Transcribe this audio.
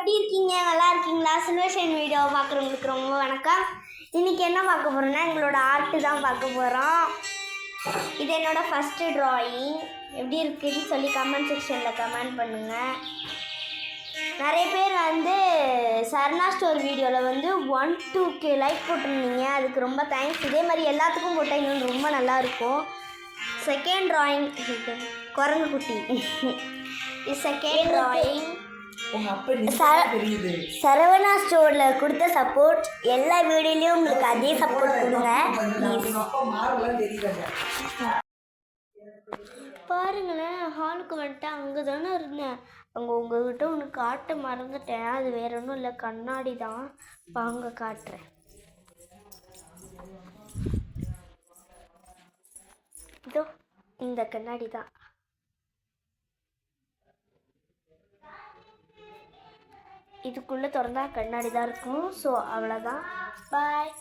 எப்படி இருக்கீங்க? நல்லா இருக்கீங்களா? சில்வர்ஷைன் வீடியோ பார்க்குறவங்களுக்கு ரொம்ப வணக்கம். இன்றைக்கி என்ன பார்க்க போகிறோன்னா எங்களோட ஆர்ட்டு தான் பார்க்க போகிறோம். இது என்னோடய ஃபஸ்ட்டு ட்ராயிங். எப்படி இருக்குதுன்னு சொல்லி கமெண்ட் செக்ஷனில் கமெண்ட் பண்ணுங்கள். நிறைய பேர் சரணா ஸ்டோர் வீடியோவில் 1-2K லைக் போட்டிருந்தீங்க. அதுக்கு ரொம்ப தேங்க்ஸ். இதே மாதிரி எல்லாத்துக்கும் போட்டால் இன்னும் ரொம்ப நல்லாயிருக்கும். செகண்ட் ட்ராயிங் குரங்கு குட்டி. இது செகண்ட் ட்ராயிங். சரவணா ஸ்டோரில் கொடுத்த சப்போர்ட் எல்லா வீடியோலையும் உங்களுக்கு அதே சப்போர்ட் கொடுங்க. பாருங்களேன், ஹாலுக்கு வந்துட்டு அங்கே தானே இருந்தேன். அங்கே உங்ககிட்ட ஒன்று காட்ட மறந்துட்டேன். அது வேற ஒன்றும் இல்லை, கண்ணாடி தான். வாங்க காட்டுறேன். இதோ இந்த கண்ணாடி தான். இதுக்குள்ளே திறந்தா கண்ணாடி தான் இருக்கும். ஸோ அவ்வளோதான். பாய்.